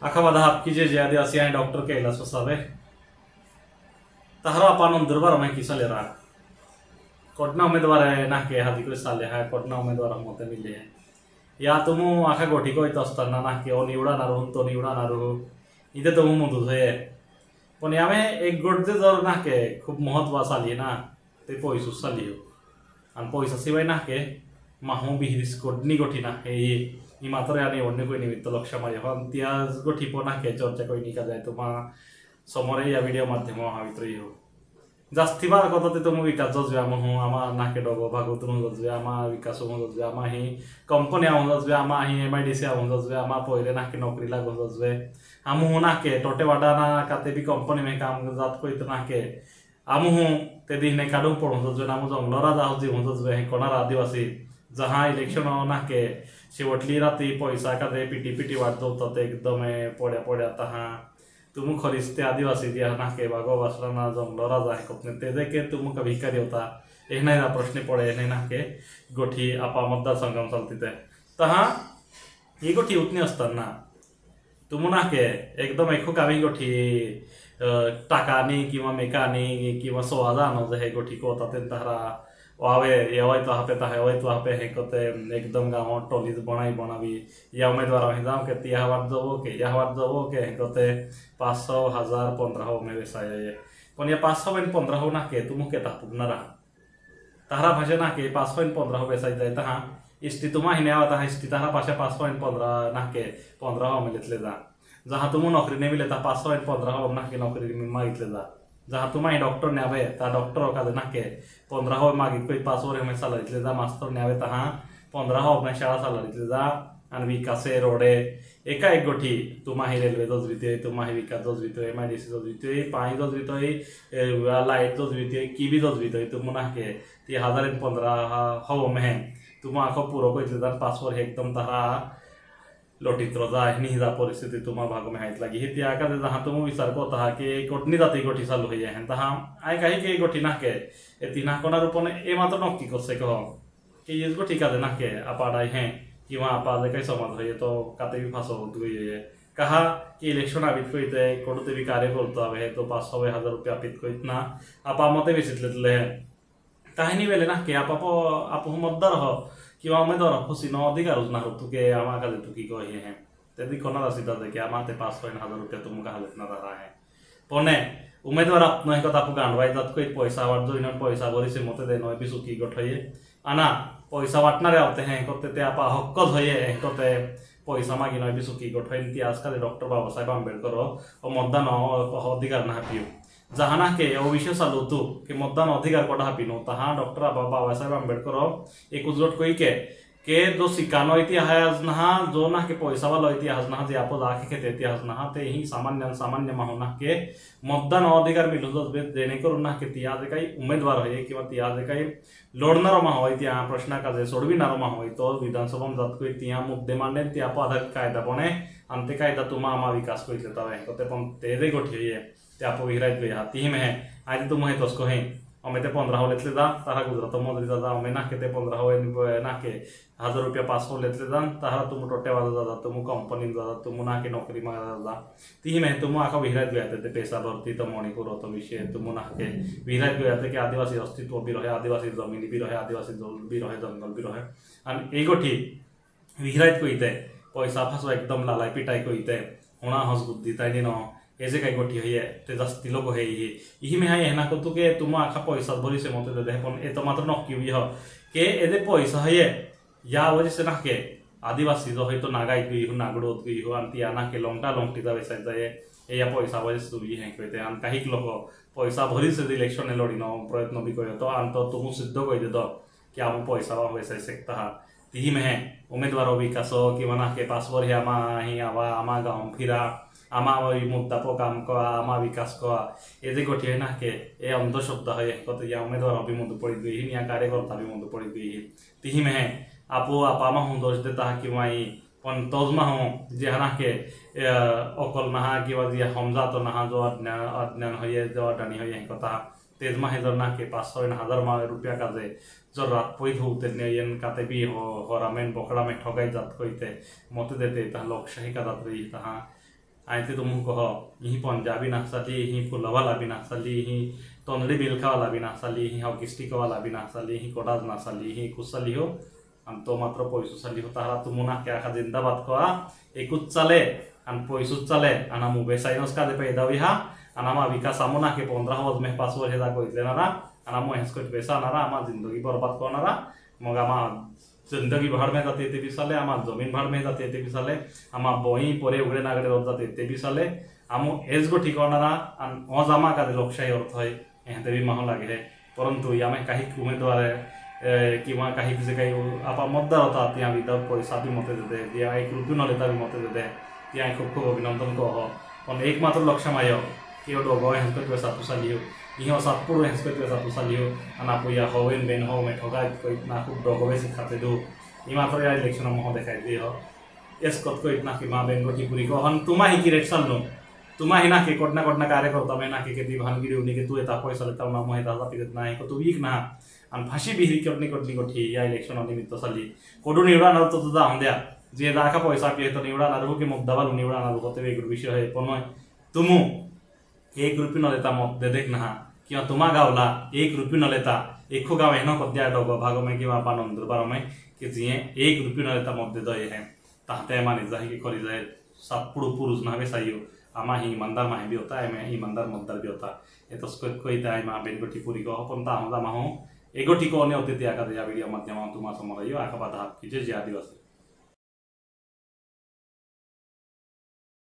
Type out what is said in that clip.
Akabada hapki je jadi asian dokter ke ilas wasabe. Tahara apan underbar mai kisalera. Kodna उम्मीदवार ना के हाथी को साले है kodna उम्मीदवार मोते मिले हैं या तुम आखा गोठी को इतस्तना ना के ओ निवडा ना रहून तो निवडा ना रहू इधर तुम मुदुस है पण यामे एक गोट जर ना के खूप महत्वासाली ना ते पैसू साली हो आणि पैसा शिवाय ना के माहू बिहिरिस कोडनी गोठी ना हे ही मात्र याने ओढणे कोई निमित्त लक्ष मारे पण त्या गोठी पण ना के चर्चा कोई निका जाय तुम्हा समोर या व्हिडिओ माध्यम हा मित्र हो जास्ती बार कतो तुम विकास जोजव्या मह आमा नाके डगो भागवतून जोजव्या आमा विकास जोजव्या आमा ही कंपनी जोजव्या आमा ही MIDC जोजव्या आमा पहिले नाके नौकरी लागो जोजवे आमू नाके टोटे वाडा ना काते भी कंपनी में काम जात को इतना के आमू ते दिन ने काडू पडो जोजवे नामू जंगलरा जाऊ जी जोजवे हे कोणारा आदिवासी जहां इलेक्शन नाके शेवटली राती पैसा का दे पिटी वाटतो तो एकदम पड्या पड्या तहा तुम खरीसते आदिवासी दिया ना के बागो बसरा ना जंगलरा जाए कपने तेजे के तुम का भिकारी होता एक नहीं ना प्रश्न पड़े नहीं ना के गोठी आपा मतदार संगम चलती थे तहा ये गोठी उतनी असताना तुम ना के एकदम एक कामी गोठी टाकानी किंवा मेकानी किंवा सोवाजानो जे गोठी को होता ते तहरा वावे येवाय तो हापे ता हेवाय तो हापे हे कोते एकदम गाँव टोली बनावी या उम्मीदवार हे जाओ के तिया वाट जबो के हे कोते 500 1000 1500 में बेसाय ये पण या 500 में 1500 ना के तुम के तापुगना रहा तारा भाषे ना के 500 में 1500 बेसाय जाय तहा इष्टि तुमा हिने आवता इष्टि तारा पाशे 500 में 15 ना के 1500 में लेतले जा जहां तुम नौकरी ने मिले ता 500 में 1500 ना के नौकरी में मागितले जा जहाँ तुम्हारी डॉक्टर ने आवे ता डॉक्टर का ना के 1500 मागित कोई 5 वर्ष में साला इतले जा मास्टर ने आवे तहा 1500 में शाळा साला इतले जा आणि विकासे रोडे एका एक गोठी तुम्हारी रेल्वे जोज विते तुम्हारी विकास जोज विते MIDC जोज विते पाणी जोज विते लाइट जोज विते कीबी जोज विते तुम ना के 1015 हो में तुम आखो पूरो को इतले जा 5 वर्ष एकदम तहा लोटित रोजा निजा परिस्थिति तुम भाग में हाइट लगी हिती आका जहाँ तुम विचार को तहा के कोटनी जाती गोठी चालू हो जाए तहा आय कहीं के गोठी ना के तीना कोना रूपने ए मात्र नक्की कर से कहो कि ये गोठी का ना के आपाडाई हैं कि वहाँ आपा कई समाज हो तो काते भी फांसो हुई है कहा कि इलेक्शन आबित को इतने कोडते भी कार्य करता है तो 500 1000 रुपया आपित को इतना आपा मते विचितले कहानी वेले ना के आप मतदार हो किंवा उमेदवार खुशी न अधिकार ना तुके आमा का तुकी को हे हैं तेदी कोना रसीदा दे के आमा ते 500 1000 रुपया तुम का हालत ना रहा है पने उमेदवार आप नय कथा गांडवाय जात कोई पैसा वाट जो इन पैसा भरी से मते दे नय भी सुकी गठये आना पैसा वाटणारे आते हैं कोते ते आपा हक्कल होये कोते पैसा मागी नय भी सुकी गठये इतिहास का डॉक्टर बाबा साहेब आंबेडकर और मतदान अधिकार ना पियो जहाँ ना के विषय चालू तू कि मतदान अधिकार कोटा हापिनो तहा डॉक्टर बाबा साहेब आंबेडकर एक उजलट कोई के जो सिकानो इतिहास ना जो ना के पैसा वाला इतिहास ना जे आप आखे के इतिहास ना ते ही सामान्य माहो ना के मतदान अधिकार मिलो देने करून ना के तिया जे काही उमेदवार होय किंवा तिया जे काही लढणारो मा होय त्या प्रश्न का जे सोडविणारो मा होय तो विधानसभा जात कोई तिया मुद्दे मांडे त्या आप आधारित कायदा बने आणि ते कायदा तुमा आमा विकास कोई लेता है तो ते पण ते रे गोठी है ते आप विराट गया ती में है आज तुम है तस्को है हमें ते 1500 लेतले जा तारा गुजरात मदरी जा हमें ना के ते 1500 ना के 1000 रुपया 500 लेतले जा तारा तुम टोटे वाला जा तुम कंपनी जा तुम ना के नौकरी में जा ती में तुम आखा विराट गया ते पैसा भरती तो मणिपुर तो विषय तुम ना के विराट गया ते कि आदिवासी अस्तित्व भी रहे आदिवासी जमीन भी रहे आदिवासी जल भी रहे जंगल भी रहे आणि एगोठी विराट को इते पैसा फासो एकदम लालाई पिटाई को इते होना हस बुद्धि ताई न ऐसे कई गोठी है ते जास्ती लोग है यही में है ना को तो के तुम आखा पैसा भरी से मते दे पण ए तो मात्र नक्की हुई हो के एदे पैसा है या वजह से ना के आदिवासी जो है तो नागाई गई हो नागड़ोत गई हो अंती आना के लंका लंगटी जा वैसा जाए या पैसा वजह से हुई है कहते हैं काही लोग पैसा भरी से इलेक्शन लड़ी न प्रयत्न भी करे तो अंत तुम सिद्ध कर दे दो कि आम पैसा वैसे सकता ती में है उम्मीदवार विकास कि मना के 5 वर्ष आमा ही आवा आमा गाँव फिरा आमा मुद्दा पो काम को आमा विकास को ये गोठी है ना के ए अंधश्रद्धा है तो या उम्मीदवार भी मुद्द पड़ी गई या कार्यकर्ता भी मुद्द पड़ी गई ती में है आपो आपामा हूँ दोष देता कि माई पण तोजमा हूँ जे ना के अकल नहा कि हमजा तो नहा जो अज्ञान है जो अडानी है कथा तेजमा है ना के 500 1000 रुपया का जे जो रात पैद होते येन काते भी हो रामेन बकड़ा में ठगाई जात कोईते मत देते लोकशाही का दात रही तहा आयते तुम कह यही पंजाबी ना साली यही फुलवाला भी ना साली यही तोंदड़ी बिलखा वाला भी ना साली यही हॉकिस्टिक वाला भी ना साली यही कोडाज ना साली यही कुछ साली हो हम तो मात्र पैसो साली हो तारा तुम ना क्या खा जिंदाबाद करा एक चले अन पैसो चले अना मुबे साइनस का दे पे दावी हा अना मा विकास आमुना के 15 वर्ष में पासवर्ड हेदा को इतले नारा अना मो हेस को पैसा नारा आमा जिंदगी बर्बाद को नारा मग आमा जिंदगी भाड़ में जाते ते भी साले आमा जमीन भाड़ में जाते ते भी साले आमा बोई परे उगड़े नागड़े रोज जाते ते भी साले आमो एज गो ठिकाणारा अन अजामा का लोकशाही अर्थ है एहते भी माह लागे है परंतु यामे काही उमेदवार किंवा काही जे काही आपा मतदार होता त्या विदाउट पैसा भी मते देते त्या एक रुपये न लेता भी मते देते त्या खूप खूप अभिनंदन कह पण एकमात्र लक्ष्य मायो कि डोगो हेंसको पैसा तुसाली हो इहो सातपुर हेंसको पैसा तुसाली हो अना पुया होवेन बेन हो में ठगा कोई ना खूब डोगो बेसी खाते दो ई मात्र या इलेक्शन में देखाई दे हो एस कत को इतना कि मां बेन गोटी पूरी को हन तुमा ही की रेक्सल नो तुमा ही ना के कोटना कार्यकर्ता में ना के दी भानगिरी उनी के तू एता पैसा लेता ना मोहे दादा पिरत ना को तू वीक ना अन फाशी बिहरी कोटनी गोठी या इलेक्शन निमित्त साली कोडू निवडा न तो तुझा हम द्या जे दाखा पैसा पिए तो निवडा ना के मुद्दावाल निवडा ना होते वेगळो विषय है पण तुम 1 रुपये न लेता मत दे देख ना किंवा तुमा गावला 1 रुपये न लेता एको गाव हेनो कद्या डोगो भागो में किंवा पानन दरबार में कि जिए 1 रुपये न लेता मत दे दो है ताते माने जाहि के करी जाए सापुड़ पुरुष ना बेसाइयो आमा ही ईमानदार माहे भी होता है मैं ईमानदार मतदार भी होता ये तो कोई ताई मा बेन गोटी पूरी को पण ता हमदा माहो एगो ठिको ने होते त्या का या वीडियो माध्यम तुमा समरायो आका बाधा कीजे जे आदिवासी